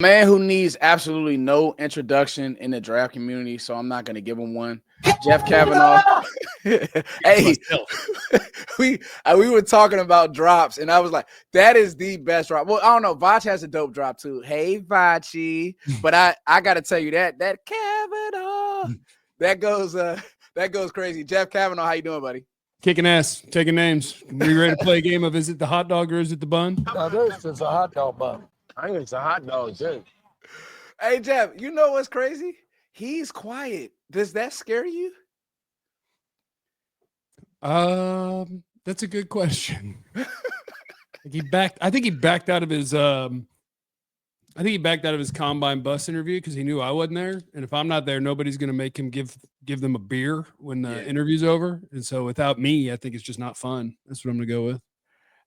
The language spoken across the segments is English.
Man who needs absolutely no introduction in the draft community, so I'm not going to give him one. Jeff Kavanaugh. Hey, we were talking about drops, and I was like, that is the best drop. Well, I don't know. Vach has a dope drop too. Hey, Vachi. But I got to tell you that Kavanaugh, that goes crazy. Jeff Kavanaugh, how you doing, buddy? Kicking ass, taking names. We ready to play a game of is it the hot dog or is it the bun? No, this is a hot dog bun. I think it's a hot dog too. Hey, Jeff, you know what's crazy? He's quiet. Does that scare you? That's a good question. I think he backed out of his combine bus interview because he knew I wasn't there. And if I'm not there, nobody's gonna make him give them a beer when the interview's over. And so without me, I think it's just not fun. That's what I'm gonna go with.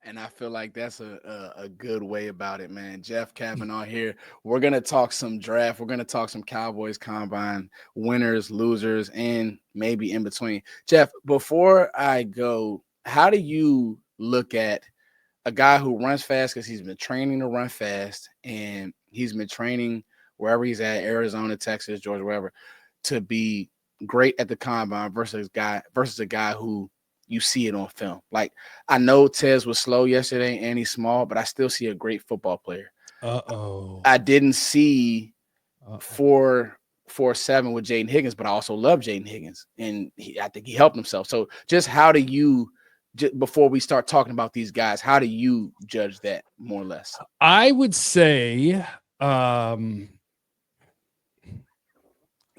And I feel like that's a good way about it, man. Jeff Kavanaugh here. We're going to talk some draft. We're going to talk some Cowboys combine winners, losers, and maybe in between. Jeff, before I go, how do you look at a guy who runs fast because he's been training to run fast and he's been training wherever he's at, Arizona, Texas, Georgia, wherever, to be great at the combine versus a guy who you see it on film? Like, I know Tez was slow yesterday and he's small, but I still see a great football player. I didn't see 4.47 with Jaden Higgins, but I also love Jaden Higgins, and I think he helped himself. So just how do you, before we start talking about these guys, how do you judge that more or less? I would say so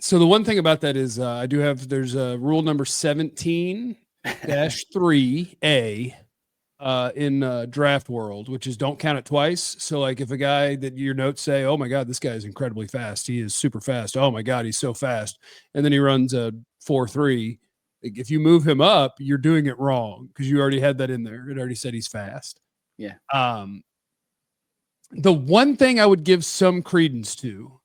the one thing about that is there's a rule number 17-3A in draft world, which is don't count it twice. So like if a guy that your notes say, oh my God, this guy is incredibly fast. He is super fast. Oh my God, he's so fast. And then he runs a 4.3. If you move him up, you're doing it wrong because you already had that in there. It already said he's fast. Yeah. The one thing I would give some credence to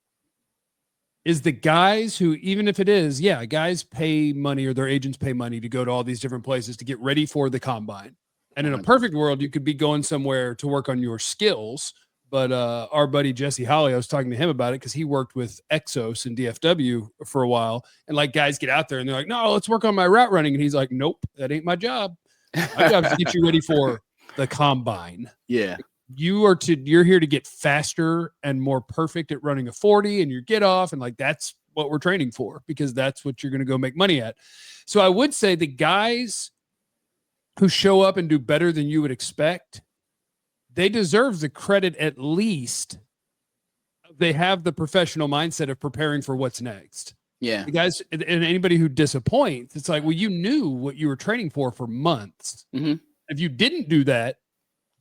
is the guys who, even if it is, guys pay money or their agents pay money to go to all these different places to get ready for the combine. And in a perfect world, you could be going somewhere to work on your skills. But our buddy Jesse Holly, I was talking to him about it because he worked with Exos and DFW for a while. And like guys get out there and they're like, no, let's work on my route running. And he's like, nope, that ain't my job. My job is to get you ready for the combine. Yeah. You're here to get faster and more perfect at running a 40 and your get off. And like, that's what we're training for because that's what you're going to go make money at. So I would say the guys who show up and do better than you would expect, they deserve the credit. At least they have the professional mindset of preparing for what's next. Yeah. The guys and anybody who disappoints, it's like, well, you knew what you were training for months. Mm-hmm. If you didn't do that,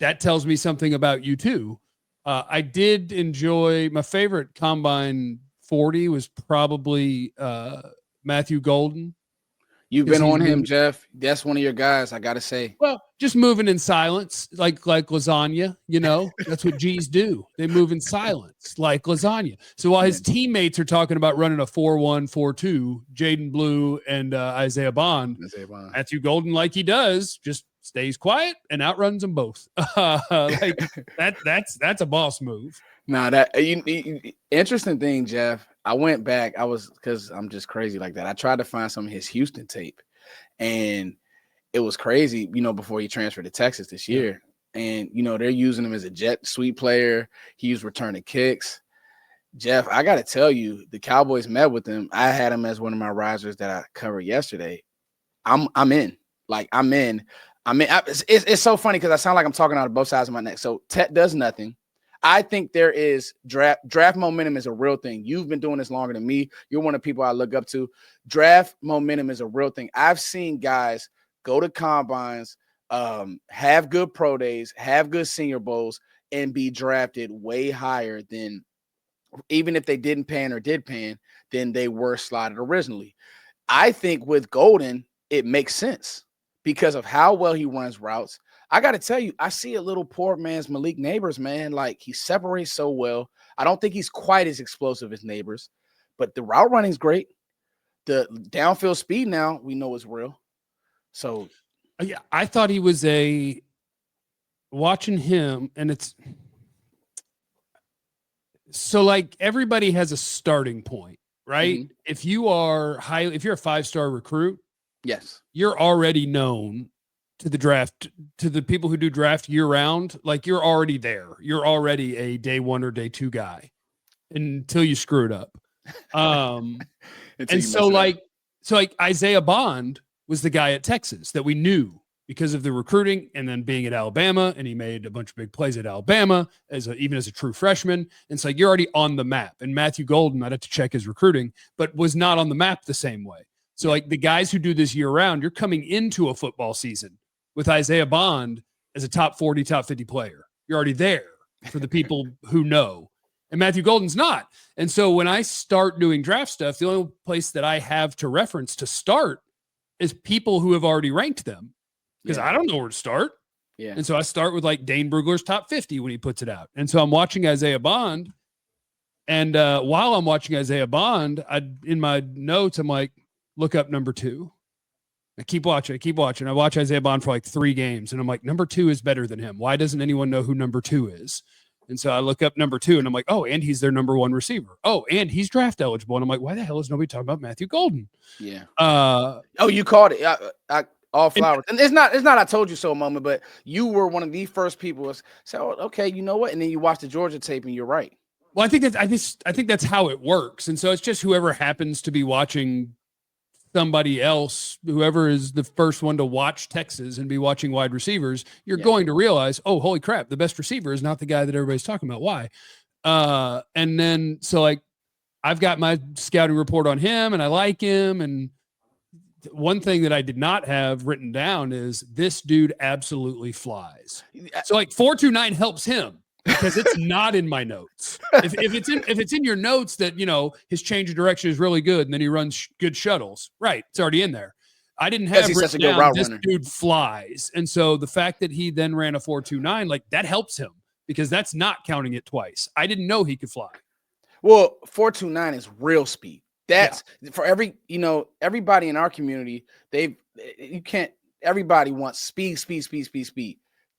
that tells me something about you too. I did enjoy my favorite combine 40 was probably Matthew Golden. You've been on him, Jeff. That's one of your guys, I got to say. Well, just moving in silence, like lasagna, that's what G's do. They move in silence like lasagna. So while his teammates are talking about running a 4.1, 4.2, Jaden Blue and Isaiah Bond, Matthew Golden, like he does, just stays quiet and outruns them both. That's a boss move. Now interesting thing, Jeff. I went back. Because I'm just crazy like that. I tried to find some of his Houston tape, and it was crazy. Before he transferred to Texas this year, and they're using him as a jet sweep player. He was returning kicks. Jeff, I got to tell you, the Cowboys met with him. I had him as one of my risers that I covered yesterday. I'm in. Like I'm in. It's so funny because I sound like I'm talking out of both sides of my neck. So Tet does nothing. I think there is draft momentum is a real thing. You've been doing this longer than me. You're one of the people I look up to. Draft momentum is a real thing. I've seen guys go to combines, have good pro days, have good senior bowls, and be drafted way higher than, even if they didn't pan or did pan, than they were slotted originally. I think with Golden, it makes sense because of how well he runs routes. I got to tell you, I see a little poor man's Malik Neighbors, man. Like, he separates so well. I don't think he's quite as explosive as Neighbors, but the route running is great. The downfield speed now we know is real. So, yeah, I thought he was watching him, and So like everybody has a starting point, right? Mhm. If you're a 5-star recruit, Yes. you're already known to the draft, to the people who do draft year round. Like you're already there. You're already a day 1 or day 2 guy until you screw it up. Until And you so mess it up. like Isaiah Bond was the guy at Texas that we knew because of the recruiting and then being at Alabama, and he made a bunch of big plays at Alabama even as a true freshman. And so you're already on the map. And Matthew Golden, I'd have to check his recruiting, but was not on the map the same way. So like the guys who do this year round, you're coming into a football season with Isaiah Bond as a top 40, top 50 player. You're already there for the people who know. And Matthew Golden's not. And so when I start doing draft stuff, the only place that I have to reference to start is people who have already ranked them, because I don't know where to start. Yeah. And so I start with like Dane Brugler's top 50 when he puts it out. And so I'm watching Isaiah Bond. And while I'm watching Isaiah Bond, in my notes, I'm like, look up number 2. I keep watching. I watch Isaiah Bond for like 3 games. And I'm like, number 2 is better than him. Why doesn't anyone know who number 2 is? And so I look up number 2 and I'm like, oh, and he's their number 1 receiver. Oh, and he's draft eligible. And I'm like, why the hell is nobody talking about Matthew Golden? Yeah. You called it. All flowers. And it's not I told you so moment, but you were one of the first people to say, oh, okay, you know what? And then you watch the Georgia tape and you're right. Well, I think that's how it works. And so it's just whoever happens to be watching somebody else, whoever is the first one to watch Texas and be watching wide receivers, you're going to realize, oh, holy crap, the best receiver is not the guy that everybody's talking about. Why? And then, so like, I've got my scouting report on him and I like him. And one thing that I did not have written down is this dude absolutely flies. So like 4.29 helps him, because it's not in my notes. If it's in your notes that, you know, his change of direction is really good and then he runs good shuttles, right? It's already in there. I didn't have written down this dude flies. And so the fact that he then ran a 4.29, like that helps him, because that's not counting it twice. I didn't know he could fly. Well, 4.29 is real speed. That's for everybody in our community. Everybody wants speed.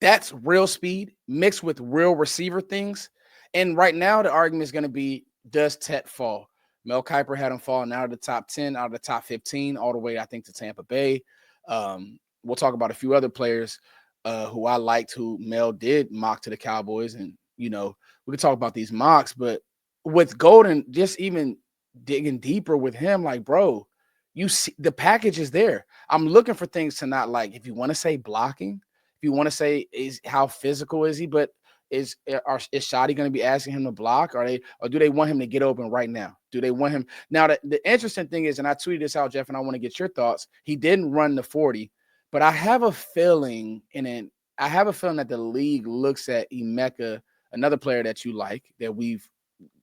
That's real speed mixed with real receiver things. And right now, the argument is going to be, does Tet fall? Mel Kiper had him falling out of the top 10, out of the top 15, all the way, I think, to Tampa Bay. We'll talk about a few other players who I liked, who Mel did mock to the Cowboys. And, you know, we could talk about these mocks, but with Golden, just even digging deeper with him, like, bro, you see the package is there. I'm looking for things to not like. If you want to say blocking, if you want to say is how physical is he, but is Shotty going to be asking him to block? Or do they want him to get open right now? Do they want him now? The interesting thing is, and I tweeted this out, Jeff, and I want to get your thoughts. He didn't run the 40, but I have a feeling, that the league looks at Emeka, another player that you like, that we've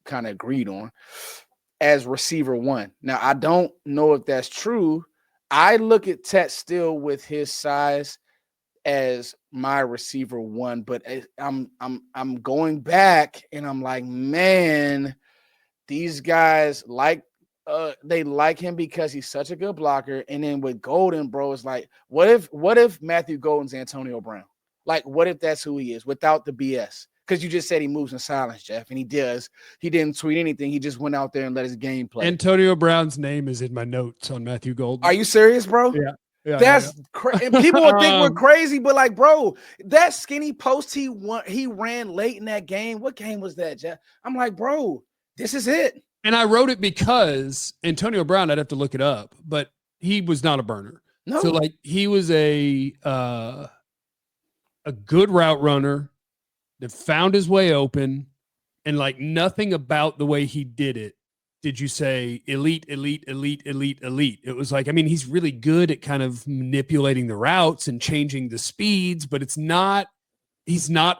kind of agreed on, as receiver 1. Now, I don't know if that's true. I look at Tet still with his size as my receiver 1, but I'm going back and I'm like, man, these guys they like him because he's such a good blocker. And then with Golden, bro, it's like, what if Matthew Golden's Antonio Brown? Like, what if that's who he is without the BS? Because you just said he moves in silence, Jeff, and he does. He didn't tweet anything. He just went out there and let his game play. Antonio Brown's name is in my notes on Matthew Golden. Are you serious, bro? Yeah. That's crazy. People would think we're crazy, but like, bro, that skinny post he ran late in that game. What game was that, Jeff? I'm like, bro, this is it. And I wrote it because Antonio Brown, I'd have to look it up, but he was not a burner. No. So like he was a good route runner that found his way open, and like nothing about the way he did it did you say elite. It was like, I mean, he's really good at kind of manipulating the routes and changing the speeds, but he's not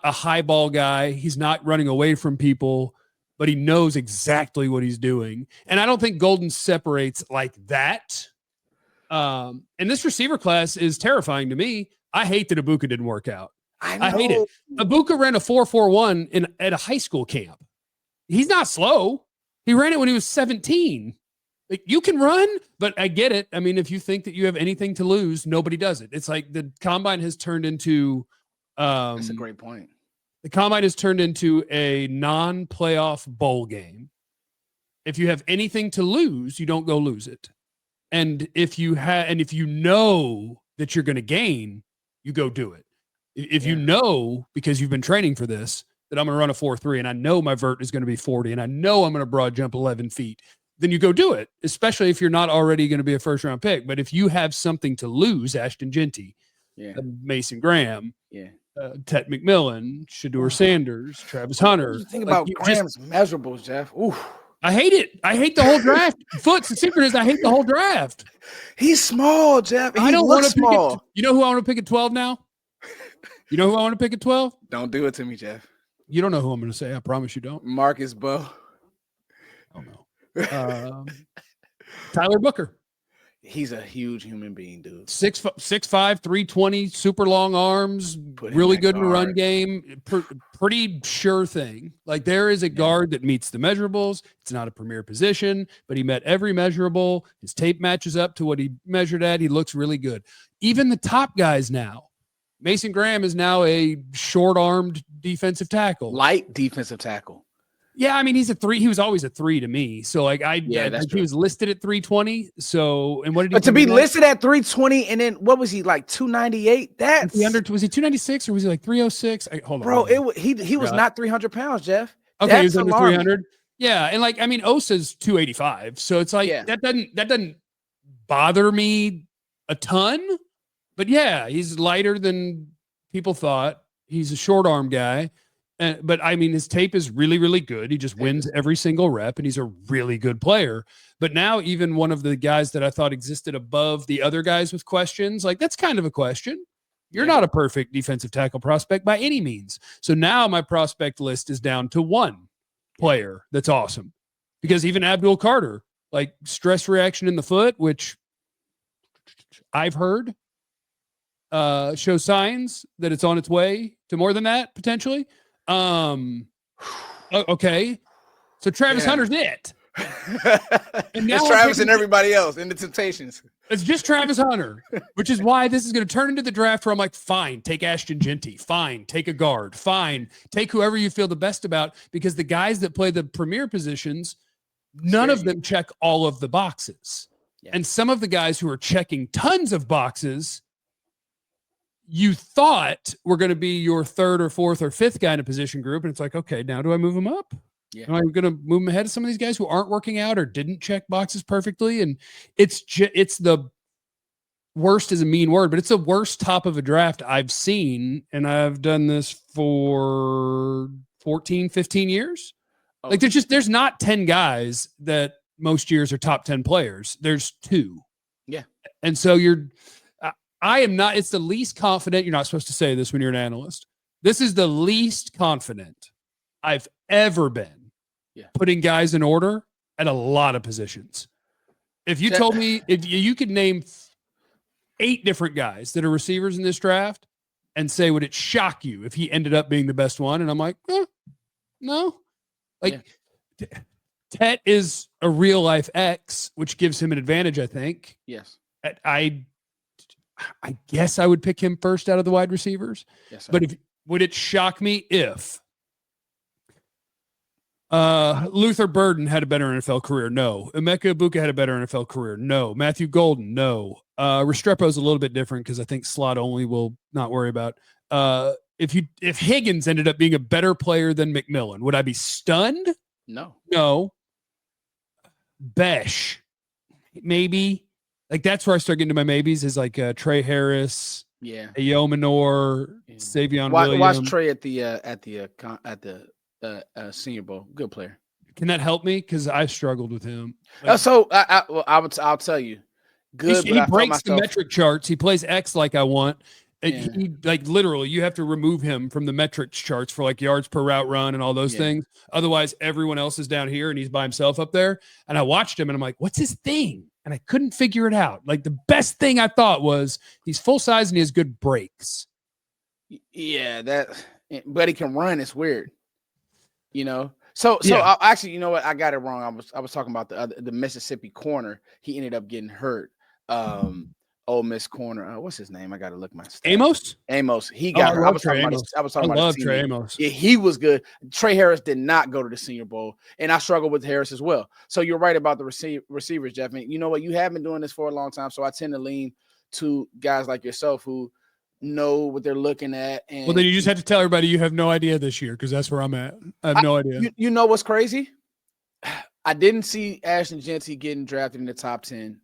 a high ball guy. He's not running away from people, but he knows exactly what he's doing. And I don't think Golden separates like that. And this receiver class is terrifying to me. I hate that Ibuka didn't work out. I hate it. Ibuka ran a 4.41 at a high school camp. He's not slow. He ran it when he was 17. Like, you can run, but I get it. I mean, if you think that you have anything to lose, nobody does it. It's like the combine has turned into that's a great point. The combine has turned into a non-playoff bowl game. If you have anything to lose, you don't go lose it. And if you know that you're going to gain, you go do it. If you know, because you've been training for this, that I'm going to run a 4.3 and I know my vert is going to be 40 and I know I'm going to broad jump 11 feet, then you go do it, especially if you're not already going to be a first round pick. But if you have something to lose, Ashton Genty, Mason Graham, Tet McMillan, Shador Sanders, Travis Hunter. What do you think about Graham's measurables, Jeff? Ooh. I hate it. I hate the whole draft. Foots, the secret is I hate the whole draft. He's small, Jeff. I don't want to pick. You know who I want to pick at 12 now? You know who I want to pick at 12? Don't do it to me, Jeff. You don't know who I'm going to say. I promise you don't. Marcus Bow. Oh, no. Tyler Booker. He's a huge human being, dude. 6'5", 320, super long arms, really good in the run game. Pretty sure thing. Like, there is a guard that meets the measurables. It's not a premier position, but he met every measurable. His tape matches up to what he measured at. He looks really good. Even the top guys now. Mason Graham is now a short-armed defensive tackle. Light defensive tackle. Yeah, I mean, he's a 3. He was always a 3 to me. So, like, he was listed at 320. So, and what did he? But to be listed at 320, and then what was he, like 298? That's was he 296 or was he like 306? Hold on, bro. He was not 300 pounds, Jeff. Okay, he was under 300. Yeah, and like, I mean, Osa's 285. So it's like that doesn't bother me a ton. But yeah, he's lighter than people thought. He's a short arm guy. But I mean, his tape is really, really good. He just wins every single rep, and he's a really good player. But now, even one of the guys that I thought existed above the other guys with questions, like, that's kind of a question. You're not a perfect defensive tackle prospect by any means. So now my prospect list is down to one player that's awesome. Because even Abdul Carter, like, stress reaction in the foot, which I've heard shows signs that it's on its way to more than that, potentially. Okay. So Travis Hunter's it. And now it's Travis and everybody else in the Temptations. It's just Travis Hunter, which is why this is going to turn into the draft where I'm like, fine, take Ashton Genty. Fine, take a guard. Fine, take whoever you feel the best about, because the guys that play the premier positions, none of them check all of the boxes. Yeah. And some of the guys who are checking tons of boxes, you thought were going to be your third or fourth or fifth guy in a position group. And it's like, okay, now do I move them up? Yeah. Am I going to move them ahead of some of these guys who aren't working out or didn't check boxes perfectly? And it's the worst is a mean word, but it's the worst top of a draft I've seen. And I've done this for 14, 15 years. Oh. Like, there's not 10 guys that most years are top 10 players. There's 2. Yeah. And so I am not, it's the least confident. You're not supposed to say this when you're an analyst. This is the least confident I've ever been putting guys in order at a lot of positions. If you told me, if you could name 8 different guys that are receivers in this draft and say, would it shock you if he ended up being the best one? And I'm like, no. Like, Tet is a real life X, which gives him an advantage, I think. Yes. I guess I would pick him first out of the wide receivers. Yes, but would it shock me if Luther Burden had a better NFL career? No. Emeka Ibuka had a better NFL career? No. Matthew Golden? No. Restrepo's a little bit different because I think slot only will not worry about. If Higgins ended up being a better player than McMillan, would I be stunned? No. Besh, maybe. Like, that's where I start getting to my maybes, is like Trey Harris, Ayo Manor, Savion Williams. Watch Trey at the Senior Bowl. Good player. Can that help me? Because I struggled with him. I'll tell you. Good. He breaks the metric charts. He plays X like I want. He, like, literally, you have to remove him from the metrics charts for like yards per route run and all those things. Otherwise, everyone else is down here and he's by himself up there. And I watched him and I'm like, what's his thing? And I couldn't figure it out. Like, the best thing I thought was he's full size and he has good breaks. Yeah, but he can run. It's weird, you know. So actually, you know what? I got it wrong. I was talking about the Mississippi corner. He ended up getting hurt. Ole Miss corner. What's his name? I got to look my stats. Amos. He got hurt. I was talking I about love his Trey teammate. Amos. Yeah, he was good. Trey Harris did not go to the Senior Bowl, and I struggled with Harris as well. So you're right about the receivers, Jeff. And you know what? You have been doing this for a long time, so I tend to lean to guys like yourself who know what they're looking at. And well, then you just have to tell everybody you have no idea this year because that's where I'm at. I have no idea. You know what's crazy? I didn't see Ashton Jeanty getting drafted in the top 10,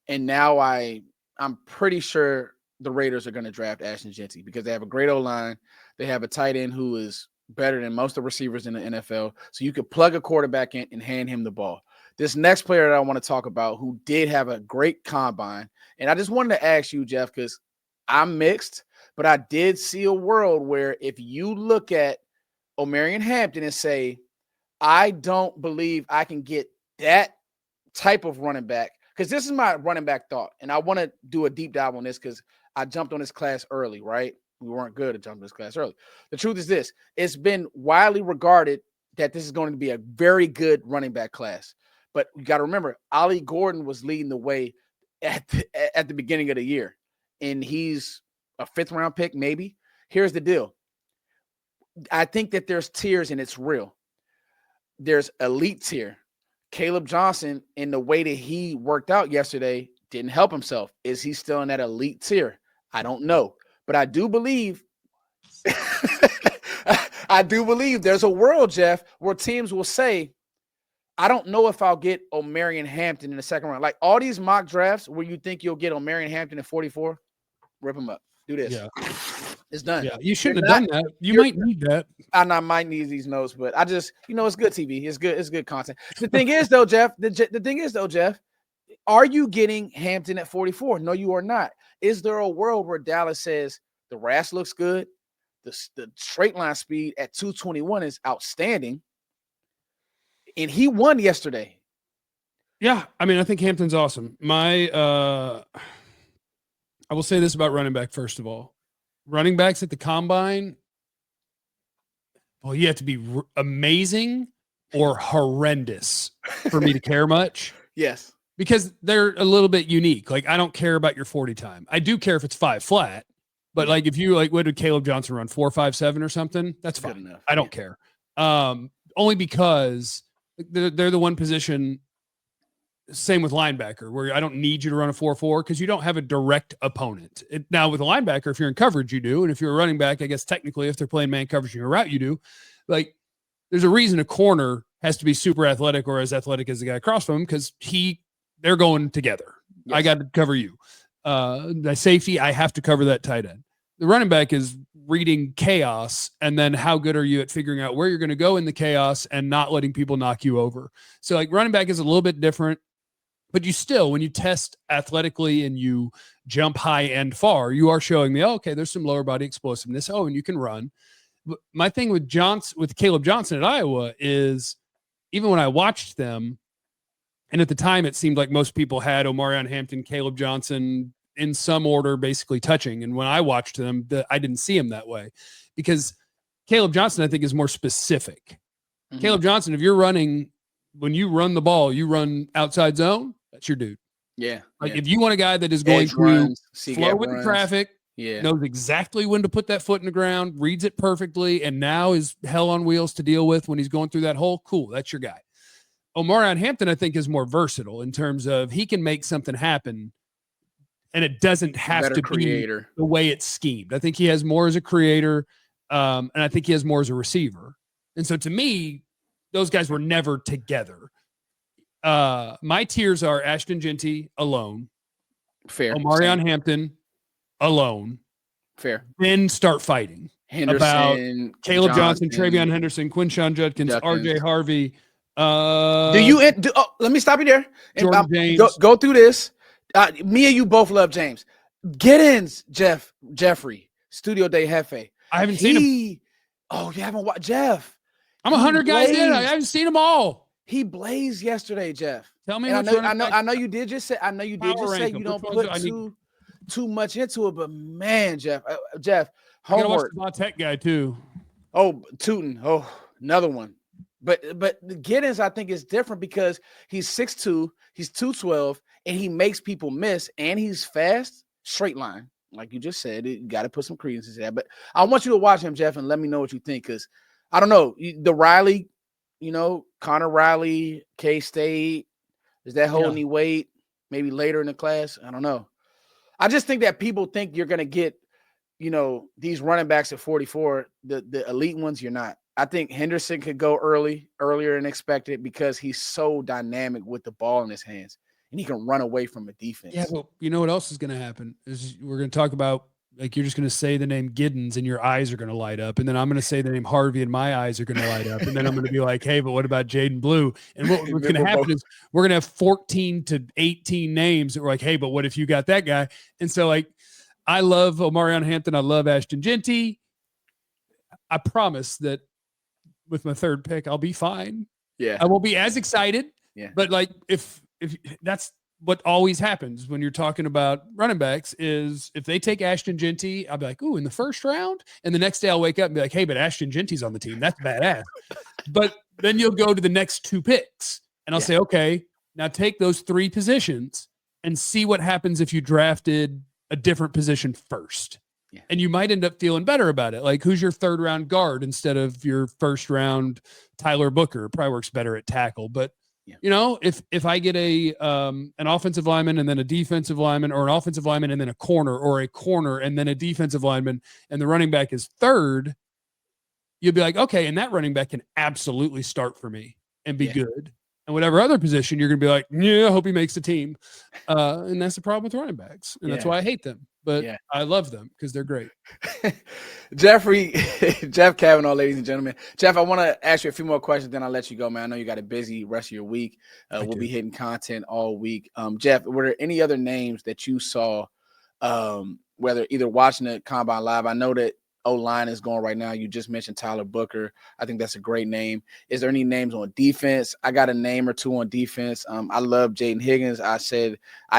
and now I'm pretty sure the Raiders are going to draft Ashton Jeanty because they have a great O-line. They have a tight end who is better than most of the receivers in the NFL. So you could plug a quarterback in and hand him the ball. This next player that I want to talk about who did have a great combine, and I just wanted to ask you, Jeff, because I'm mixed, but I did see a world where if you look at Omarion Hampton and say, I don't believe I can get that type of running back, because this is my running back thought, and I want to do a deep dive on this because I jumped on this class early, right? We weren't good at jumping this class early. The truth is this. It's been widely regarded that this is going to be a very good running back class. But you got to remember, Ollie Gordon was leading the way at the beginning of the year, and he's a 5th-round pick maybe. Here's the deal. I think that there's tiers, and it's real. There's elite tier. Caleb Johnson, in the way that he worked out yesterday, didn't help himself. Is he still in that elite tier? I don't know. But I do believe there's a world, Jeff, where teams will say, I don't know if I'll get Omarion Hampton in the second round. Like all these mock drafts where you think you'll get Omarion Hampton at 44, rip him up. Do this. Yeah. It's done. Yeah, you shouldn't have done that. You might need that. I might need these notes, but I just, it's good TV. It's good. It's good content. The thing is, though, Jeff, are you getting Hampton at 44? No, you are not. Is there a world where Dallas says the RAS looks good, the straight line speed at 221 is outstanding, and he won yesterday? Yeah, I mean, I think Hampton's awesome. I will say this about running back, first of all. Running backs at the combine, well, you have to be amazing or horrendous for me to care much. Yes. Because they're a little bit unique. Like, I don't care about your 40 time. I do care if it's 5 flat. But, like, if you, like, what did Caleb Johnson run? 4.57 or something? That's fine. Good enough. I don't care. Only because they're the one position. Same with linebacker, where I don't need you to run a 4.4 because you don't have a direct opponent. Now, with a linebacker, if you're in coverage, you do. And if you're a running back, I guess technically if they're playing man coverage in your route, you do. Like, there's a reason a corner has to be super athletic or as athletic as the guy across from him because they're going together. Yes. I got to cover you. The safety, I have to cover that tight end. The running back is reading chaos, and then how good are you at figuring out where you're going to go in the chaos and not letting people knock you over. So, like, running back is a little bit different. But you still, when you test athletically and you jump high and far, you are showing me, okay, there's some lower body explosiveness. Oh, and you can run. But my thing with Caleb Johnson at Iowa is even when I watched them, and at the time it seemed like most people had Omarion Hampton, Caleb Johnson in some order, basically touching. And when I watched them, I didn't see him that way because Caleb Johnson, I think, is more specific. Mm-hmm. Caleb Johnson, if you're running, when you run the ball, you run outside zone. That's your dude. Yeah. Like if you want a guy that is going to flow with the traffic, knows exactly when to put that foot in the ground, reads it perfectly, and now is hell on wheels to deal with when he's going through that hole, cool, that's your guy. Omarion Hampton, I think, is more versatile in terms of he can make something happen, and it doesn't have to be the way it's schemed. I think he has more as a creator, and I think he has more as a receiver. And so to me, those guys were never together. My tiers are Ashton Jeanty alone. Fair. Omarion Hampton alone. Fair. Then start fighting. Henderson, about Caleb Johnson, Travion Henderson, Quinshawn Judkins, RJ Harvey. Let me stop you there. Jordan James. Go through this. Me and you both love James. Giddens, Jeffrey, Studio Day Hefe. I haven't seen him. Oh, you haven't watched Jeff. I'm 100 guys in. I haven't seen them all. He blazed yesterday, Jeff. Tell me. I know you did just say. I know you did just say you don't put too much into it, but man, Jeff, homework. I gotta watch the La Tech guy too. Oh, Tootin. Oh, another one. But Giddens, I think, is different because he's 6'2", he's 212, and he makes people miss, and he's fast. straight line. Like you just said, you got to put some credence into that. But I want you to watch him, Jeff, and let me know what you think. Because I don't know. The Riley, Connor Riley, K-State, does that hold any weight? Maybe later in the class? I don't know. I just think that people think you're going to get, these running backs at 44, the elite ones, you're not. I think Henderson could go earlier than expected because he's so dynamic with the ball in his hands. And he can run away from a defense. Yeah, well, you know what else is going to happen is we're going to talk about, like, you're just going to say the name Giddens and your eyes are going to light up. And then I'm going to say the name Harvey and my eyes are going to light up. And then I'm going to be like, hey, but what about Jaden Blue? And what's going to happen is we're going to have 14 to 18 names that we're like, hey, but what if you got that guy? And so, like, I love Omarion Hampton. I love Ashton Genty. I promise that with my third pick, I'll be fine. Yeah. I won't be as excited. Yeah. But, like, if that's what always happens when you're talking about running backs is if they take Ashton Genty, I'll be like, ooh, in the first round. And the next day I'll wake up and be like, hey, but Ashton Genty's on the team. That's badass. But then you'll go to the next two picks and I'll say, okay, now take those three positions and see what happens if you drafted a different position first. Yeah. And you might end up feeling better about it. Like, who's your third round guard instead of your first round Tyler Booker? Probably works better at tackle, but if I get an offensive lineman and then a defensive lineman, or an offensive lineman and then a corner, or a corner and then a defensive lineman, and the running back is third, you'll be like, okay, and that running back can absolutely start for me and be good. And whatever other position, you're going to be like, yeah, I hope he makes the team. And that's the problem with running backs. And that's why I hate them. But I love them because they're great. Jeff Kavanaugh, ladies and gentlemen. Jeff, I want to ask you a few more questions, then I'll let you go, man. I know you got a busy rest of your week. We'll be hitting content all week. Jeff, were there any other names that you saw, whether either watching the Combine Live? I know that O-line is going right now. You just mentioned Tyler Booker. I think that's a great name. Is there any names on defense? I got a name or two on defense. I love Jaden Higgins. I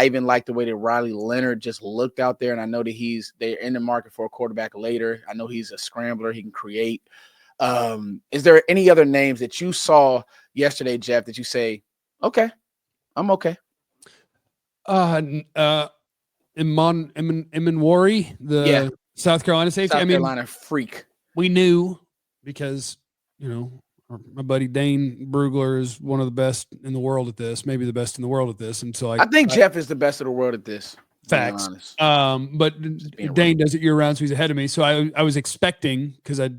even like the way that Riley Leonard just looked out there, and I know that they're in the market for a quarterback later. I know he's a scrambler. He can create. Is there any other names that you saw yesterday, Jeff, that you say, okay, I'm okay? Emanwari, the South Carolina safety. South Carolina freak. We knew because, my buddy Dane Brugler is one of the best in the world at this, maybe the best in the world at this. And so I think Jeff is the best of the world at this. Facts. But Dane does it year round, so he's ahead of me. So I was expecting, because I'd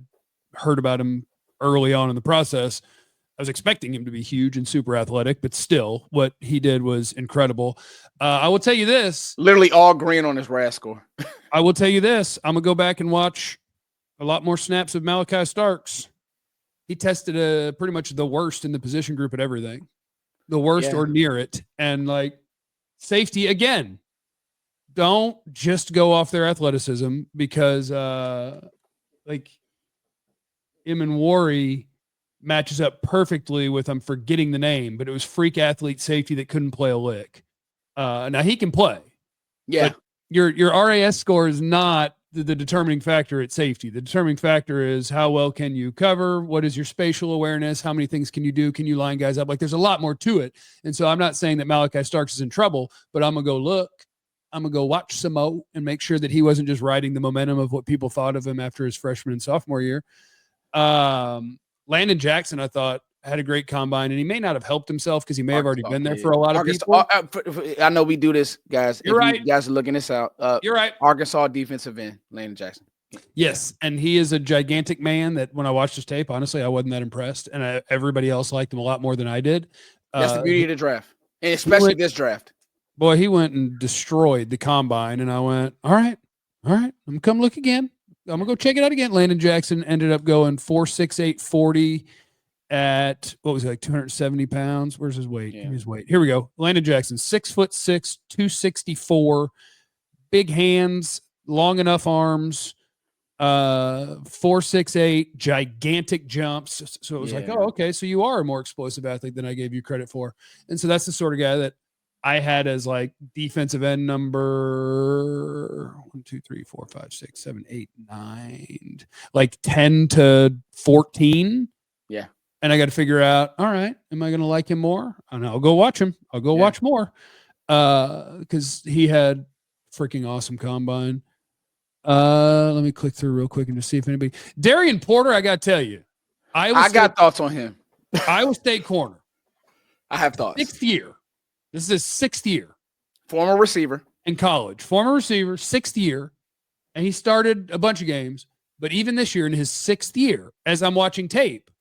heard about him early on in the process, I was expecting him to be huge and super athletic, but still what he did was incredible. I will tell you this. Literally all green on his RAS score. I will tell you this. I'm going to go back and watch a lot more snaps of Malachi Starks. He tested pretty much the worst in the position group at everything. The worst or near it. And, like, safety, again, don't just go off their athleticism because, Emanwari matches up perfectly with, I'm forgetting the name, but it was freak athlete safety that couldn't play a lick. Now he can play. Yeah. But your RAS score is not the determining factor at safety. The determining factor is how well can you cover? What is your spatial awareness? How many things can you do? Can you line guys up? Like, there's a lot more to it. And so I'm not saying that Malachi Starks is in trouble, but I'm going to go look. I'm going to go watch some more and make sure that he wasn't just riding the momentum of what people thought of him after his freshman and sophomore year. Landon Jackson, I thought, had a great combine, and he may not have helped himself because he may have already been there for a lot of people. I know we do this, guys. You're right. You guys are looking this out. You're right. Arkansas defensive end, Landon Jackson. Yes, and he is a gigantic man that when I watched his tape, honestly, I wasn't that impressed, and everybody else liked him a lot more than I did. That's the beauty of the draft, and especially this draft. Boy, he went and destroyed the combine, and I went, all right, I'm going to come look again. I'm going to go check it out again. Landon Jackson ended up going 4.68 40 at, what was it, like 270 pounds? Where's his weight? Yeah. Give me his weight. Here we go. Landon Jackson, 6'6", 264, big hands, long enough arms, 4.68, gigantic jumps. So it was like, oh, okay, so you are a more explosive athlete than I gave you credit for. And so that's the sort of guy that I had as, like, defensive end number 1, 2, 3, 4, 5, 6, 7, 8, 9, like 10 to 14. Yeah. And I got to figure out, all right, am I going to like him more? And I'll go watch him. I'll go watch more. Because he had freaking awesome combine. Let me click through real quick and just see if anybody. Darian Porter, I got to tell you. I got thoughts on him. Iowa State corner. I have thoughts. 6th year. This is his 6th year. Former receiver. In college. Former receiver, 6th year. And he started a bunch of games. But even this year, in his 6th year, as I'm watching tape,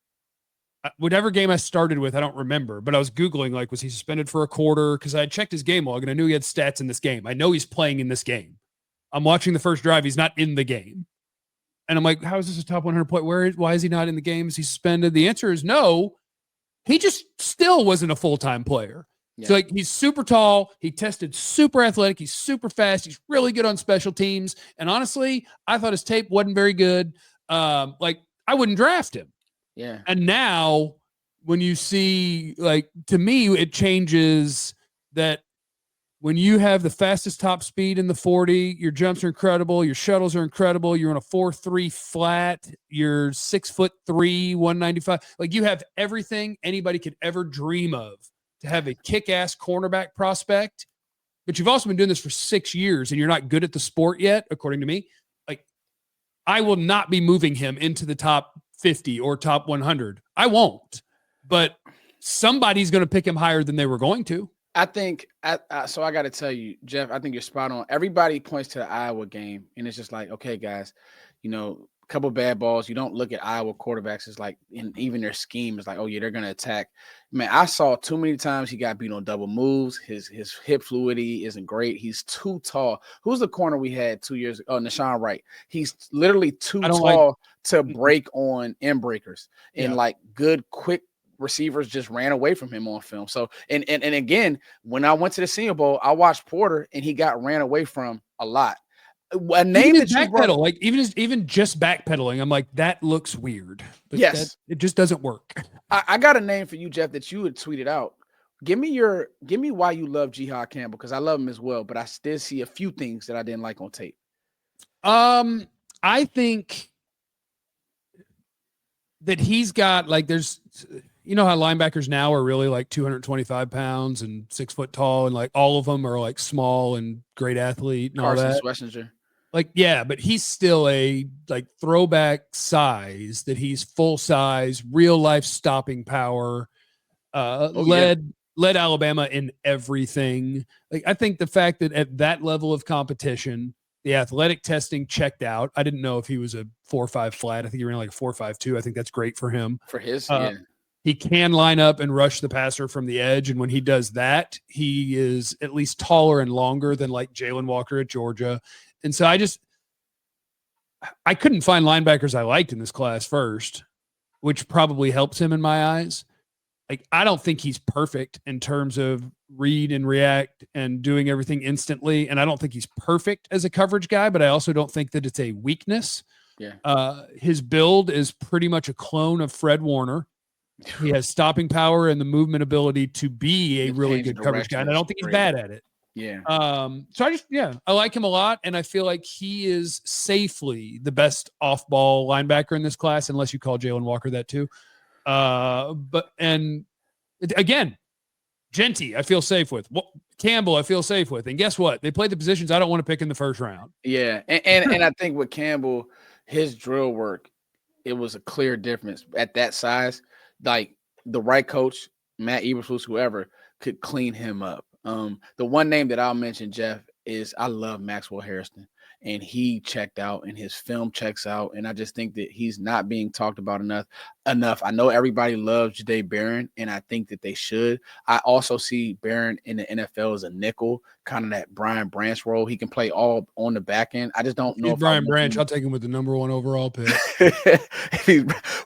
whatever game I started with, I don't remember. But I was Googling, like, was he suspended for a quarter? Because I had checked his game log, and I knew he had stats in this game. I know he's playing in this game. I'm watching the first drive. He's not in the game. And I'm like, how is this a top 100 play? Why is he not in the game? Is he suspended? The answer is no. He just still wasn't a full-time player. Yeah. So, like, he's super tall. He tested super athletic. He's super fast. He's really good on special teams. And honestly, I thought his tape wasn't very good. Like, I wouldn't draft him. Yeah. And now when you see, like, to me, it changes that when you have the fastest top speed in the 40, your jumps are incredible, your shuttles are incredible, you're on a 4.3 flat, you're 6'3", 195. Like, you have everything anybody could ever dream of to have a kick-ass cornerback prospect, but you've also been doing this for 6 years and you're not good at the sport yet, according to me. Like, I will not be moving him into the top 50 or top 100. I won't, but somebody's going to pick him higher than they were going to. I think, so I got to tell you, Jeff, I think you're spot on. Everybody points to the Iowa game, and it's just like, okay, guys, you know, a couple bad balls. You don't look at Iowa quarterbacks as like, in even their scheme is like, oh, yeah, they're going to attack. Man, I saw too many times he got beat on double moves. His hip fluidity isn't great. He's too tall. Who's the corner we had 2 years ago? Oh, Nashawn Wright. He's literally too tall to break on end breakers and like good, quick receivers just ran away from him on film. So, and again, when I went to the Senior Bowl, I watched Porter and he got ran away from a lot. A name that you backpedal, like even just backpedaling, I'm like, that looks weird. But yes, it just doesn't work. I got a name for you, Jeff, that you had tweeted out. Give me why you love Jihad Campbell, because I love him as well, but I still see a few things that I didn't like on tape. I think that he's got, like, there's, you know how linebackers now are really like 225 pounds and 6 foot tall, and like all of them are like small and great athlete and Carson all that. Schlesinger. Like, yeah, but he's still a like throwback size, that he's full size, real life stopping power, led Alabama in everything. Like, I think the fact that at that level of competition, the athletic testing checked out. I didn't know if he was a 4.5 flat. I think he ran like a 4.52. I think that's great for him. For his, He can line up and rush the passer from the edge. And when he does that, he is at least taller and longer than like Jalen Walker at Georgia. And so I couldn't find linebackers I liked in this class first, which probably helps him in my eyes. Like, I don't think he's perfect in terms of read and react and doing everything instantly. And I don't think he's perfect as a coverage guy, but I also don't think that it's a weakness. Yeah. His build is pretty much a clone of Fred Warner. He has stopping power and the movement ability to be a really good coverage guy. And I don't think he's bad at it. Yeah. So I like him a lot. And I feel like he is safely the best off-ball linebacker in this class, unless you call Jalen Walker that too. And again, Genty, I feel safe with. Campbell, I feel safe with. And guess what? They play the positions I don't want to pick in the first round. Yeah. And I think with Campbell, his drill work, it was a clear difference at that size. Like, the right coach, Matt Eberflus, whoever, could clean him up. The one name that I'll mention, Jeff, is I love Maxwell Harrison, and he checked out and his film checks out. And I just think that he's not being talked about enough. I know everybody loves Jahdae Barron, and I think that they should. I also see Barron in the NFL as a nickel, kind of that Brian Branch role. He can play all on the back end. I just don't know. Brian Branch, I'll take him with the number 1 overall pick.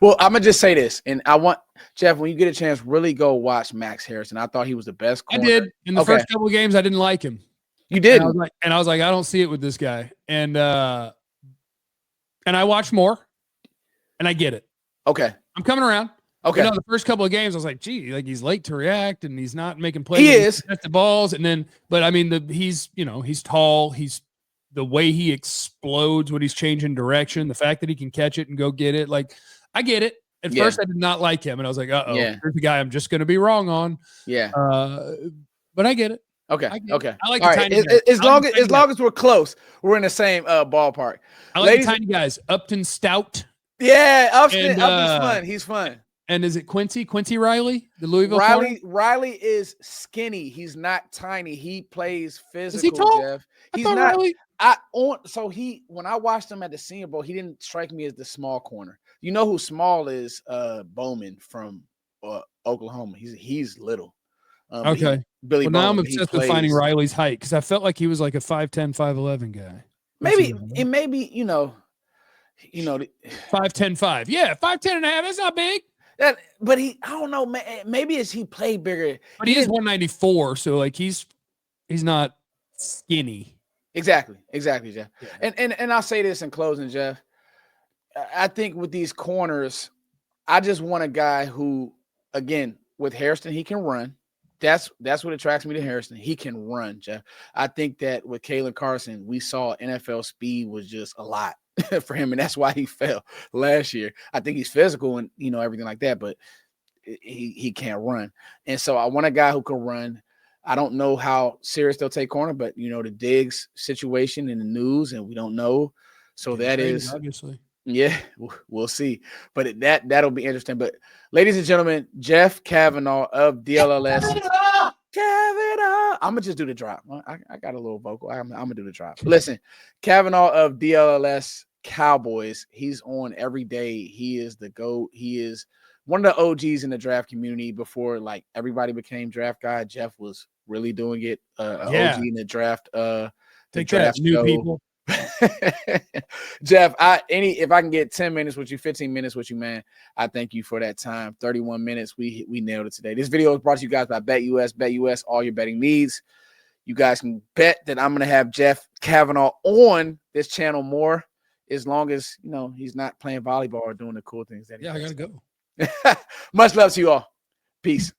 Well, I'm going to just say this, and I want, Jeff, when you get a chance, really go watch Max Harrison. I thought he was the best corner. I did. In the first couple of games, I didn't like him. You did. And I was like, I don't see it with this guy. And I watched more, and I get it. Okay. I'm coming around. Okay. The first couple of games, I was like, gee, like, he's late to react, and he's not making plays. He is. The balls, and then, but I mean, he's tall. He's, the way he explodes when he's changing direction, the fact that he can catch it and go get it. Like, I get it. At first, I did not like him, and I was like, here's the guy I'm just going to be wrong on. Yeah. But I get it. Okay. I get it. Okay. I like All the right. tiny guys. As I like long the as tiny as long as we're close, we're in the same ballpark. I like Ladies, the tiny guys. Upton Stout. yeah, Upton's And, fun. He's fun. And is it Quincy Riley, the Louisville corner? Riley is skinny. He's not tiny. He plays physical. Is he tall? Jeff. I He's thought not. Riley. When I watched him at the Senior Bowl, he didn't strike me as the small corner. You know who small is? Bowman from Oklahoma. He's little. Okay. Billy Well, now I'm Bowman, he obsessed with finding plays. Riley's height because I felt like he was like a 5'10", 5'11" guy. Maybe it may be, 5'10", 5. Yeah, 5'10" and a half. That's not big. But I don't know, man. Maybe as he played bigger. But he is 194, so like he's not skinny. Exactly, Jeff. Yeah. And I'll say this in closing, Jeff. I think with these corners, I just want a guy who, again, with Hairston, he can run. That's what attracts me to Hairston. He can run, Jeff. I think that with Kalen Carson, we saw NFL speed was just a lot for him, and that's why he fell last year. I think he's physical and everything like that, but he can't run. And so I want a guy who can run. I don't know how serious they'll take corner, but the Diggs situation in the news, and we don't know. So that is obviously. Yeah, we'll see. But that'll be interesting. But ladies and gentlemen, Jeff Kavanaugh of DLLS. Kavanaugh. I'm gonna just do the drop. I got a little vocal. I'm gonna do the drop. Listen, Kavanaugh of DLLS Cowboys. He's on every day. He is the GOAT. He is one of the OGs in the draft community. Before like everybody became draft guy, Jeff was really doing it. OG in the draft. Take that, new people. Jeff, if I can get 10 minutes with you, 15 minutes with you, man, I thank you for that time. 31 minutes. We nailed it today. This video is brought to you guys by BetUS, all your betting needs. You guys can bet that I'm going to have Jeff Kavanaugh on this channel more, as long as he's not playing volleyball or doing the cool things that he does. I gotta go. Much love to you all. Peace.